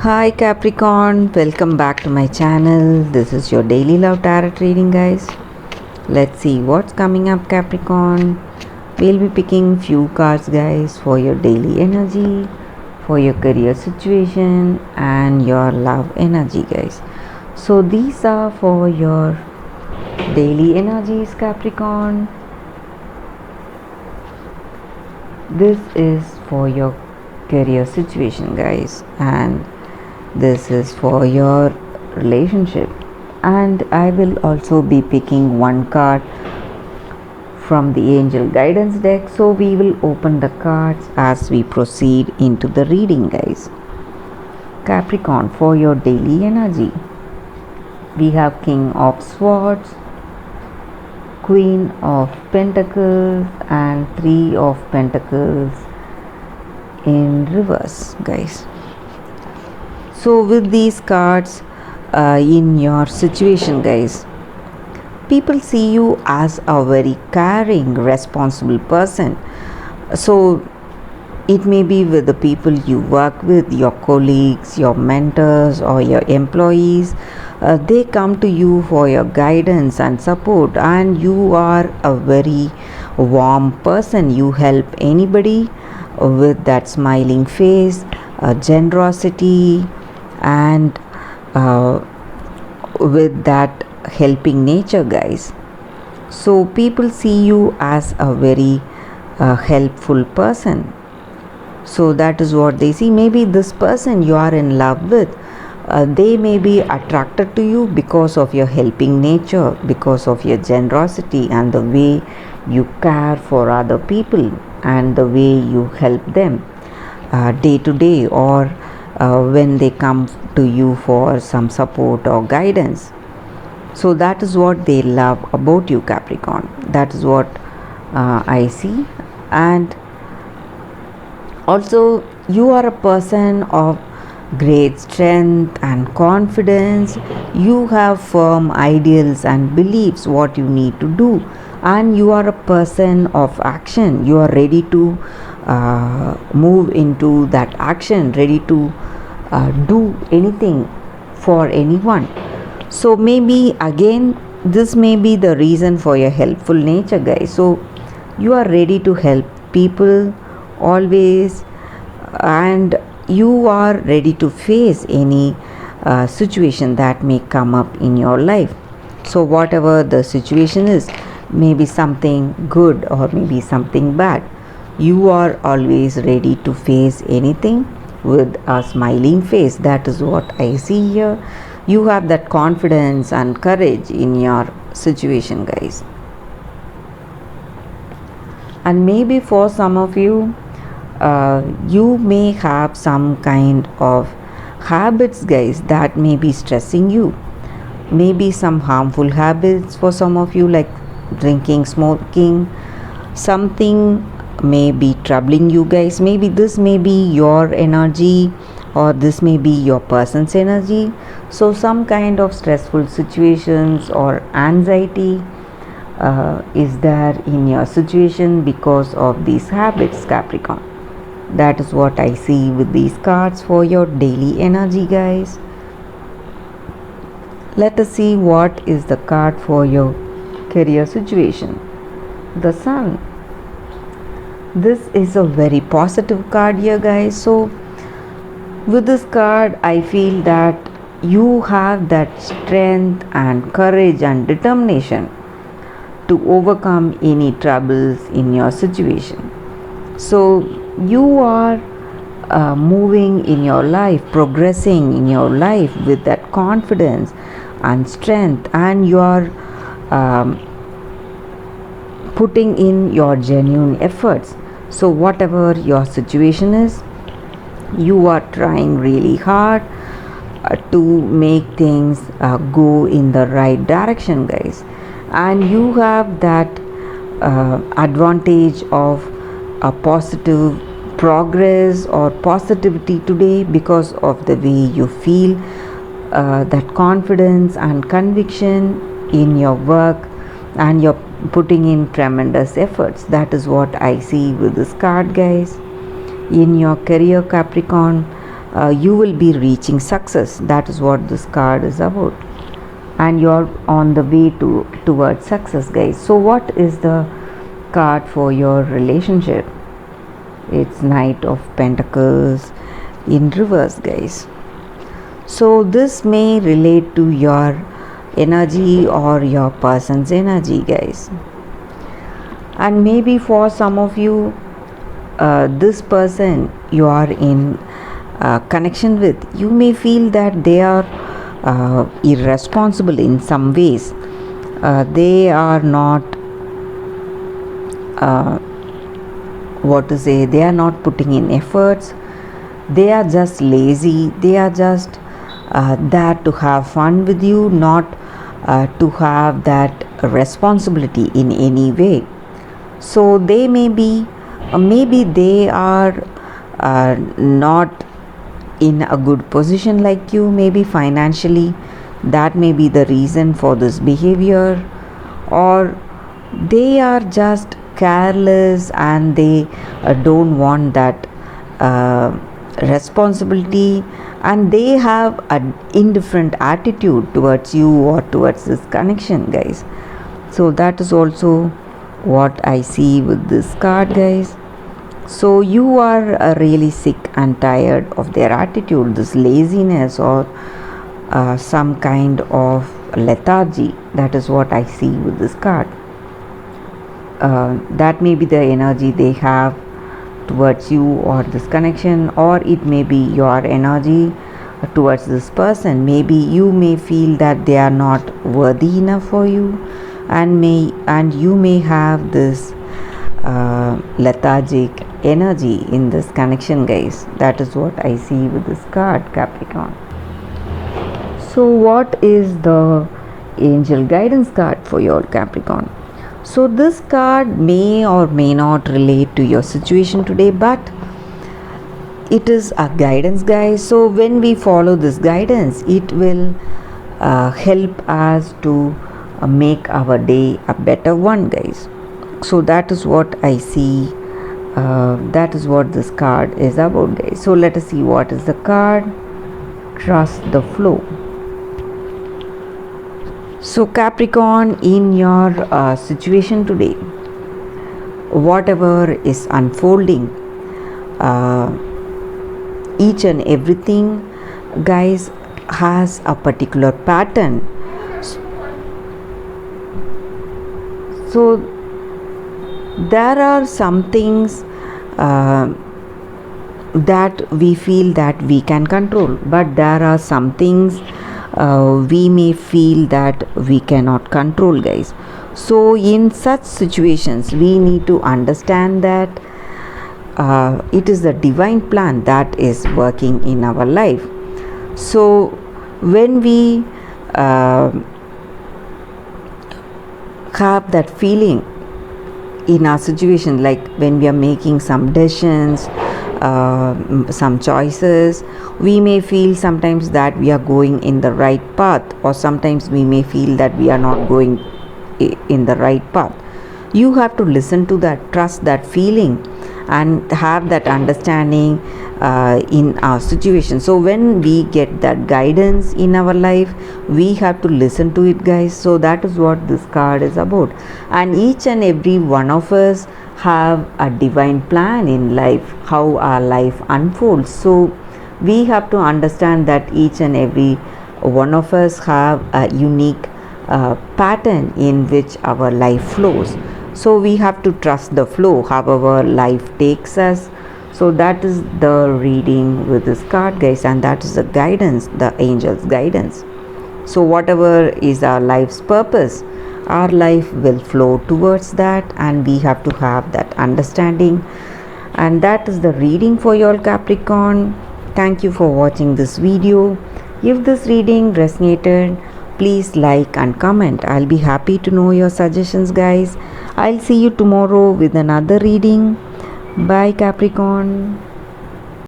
Hi Capricorn, welcome back to my channel. This is your daily love tarot reading, guys. Let's see what's coming up, Capricorn. We'll be picking few cards, guys, for your daily energy, for your career situation, and your love energy, guys. So these are for your daily energies, Capricorn. This is for your career situation, guys, and this is for your relationship. And I will also be picking one card from the angel guidance deck, so we will open the cards as we proceed into the reading, guys. Capricorn, for your daily energy, we have King of Swords, Queen of Pentacles, and Three of Pentacles in reverse, guys. So with these cards in your situation, guys, people see you as a very caring, responsible person. So it may be with the people you work with, your colleagues, your mentors, or your employees. They come to you for your guidance and support, and you are a very warm person. You help anybody with that smiling face, generosity, and with that helping nature, guys. So people see you as a very helpful person. So that is what they see. Maybe this person you are in love with, they may be attracted to you because of your helping nature, because of your generosity, and the way you care for other people, and the way you help them day to day, or when they come to you for some support or guidance. So that is what they love about you, Capricorn. That is what I see. And also, you are a person of great strength and confidence. You have firm ideals and beliefs what you need to do, and you are a person of action. You are ready to move into that action, ready to do anything for anyone. So maybe again this may be the reason for your helpful nature, guys. So you are ready to help people always, and you are ready to face any situation that may come up in your life. So whatever the situation is, maybe something good or maybe something bad, you are always ready to face anything with a smiling face. That is what I see here. You have that confidence and courage in your situation, guys. And maybe for some of you, you may have some kind of habits, guys, that may be stressing you. Maybe some harmful habits for some of you, like drinking, smoking. Something may be troubling you, guys. Maybe this may be your energy, or this may be your person's energy. So some kind of stressful situations or anxiety is there in your situation because of these habits, Capricorn. That is what I see with these cards for your daily energy, guys. Let us see what is the card for your career situation. The Sun. This is a very positive card here, guys. So with this card, I feel that you have that strength and courage and determination to overcome any troubles in your situation. So you are moving in your life, progressing in your life with that confidence and strength, and you are putting in your genuine efforts. So whatever your situation is, you are trying really hard to make things go in the right direction, guys. And you have that advantage of a positive progress or positivity today because of the way you feel, that confidence and conviction in your work, and you're putting in tremendous efforts. That is what I see with this card, guys. In your career, Capricorn, you will be reaching success. That is what this card is about, and you're on the way towards success, guys. So what is the card for your relationship? It's Knight of Pentacles in reverse, guys. So this may relate to your energy or your person's energy, guys. And maybe for some of you, this person you are in connection with, you may feel that they are irresponsible in some ways. They are not they are not putting in efforts. They are just lazy. They are just there to have fun with you, not to have that responsibility in any way. So they may be maybe they are not in a good position like you, maybe financially. That may be the reason for this behavior, or they are just careless and they don't want that responsibility, and they have an indifferent attitude towards you or towards this connection, guys. So that is also what I see with this card, guys. So you are really sick and tired of their attitude, this laziness, or some kind of lethargy. That is what I see with this card. That may be the energy they have towards you or this connection, or it may be your energy towards this person. Maybe you may feel that they are not worthy enough for you, and you may have this lethargic energy in this connection, guys. That is what I see with this card, Capricorn. So what is the angel guidance card for your Capricorn? So this card may or may not relate to your situation today, but it is a guidance, guys. So when we follow this guidance, it will help us to make our day a better one, guys. So that is what I see. That is what this card is about, guys. So let us see what is the card. Trust the flow. So Capricorn, in your situation today, whatever is unfolding, each and everything, guys, has a particular pattern. So there are some things that we feel that we can control, but there are some things we may feel that we cannot control, guys. So in such situations, we need to understand that it is the divine plan that is working in our life. So when we have that feeling in our situation, like when we are making some decisions, some choices, we may feel sometimes that we are going in the right path, or sometimes we may feel that we are not going in the right path. You have to listen to that, trust that feeling, and have that understanding in our situation. So when we get that guidance in our life, we have to listen to it, guys. So that is what this card is about. And each and every one of us have a divine plan in life, how our life unfolds. So we have to understand that each and every one of us have a unique pattern in which our life flows. So we have to trust the flow, however life takes us. So that is the reading with this card, guys, and that is the guidance, the angel's guidance. So whatever is our life's purpose, our life will flow towards that, and we have to have that understanding. And that is the reading for your Capricorn. Thank you for watching this video. If this reading resonated, please like and comment. I'll be happy to know your suggestions, guys. I'll see you tomorrow with another reading. Bye, Capricorn.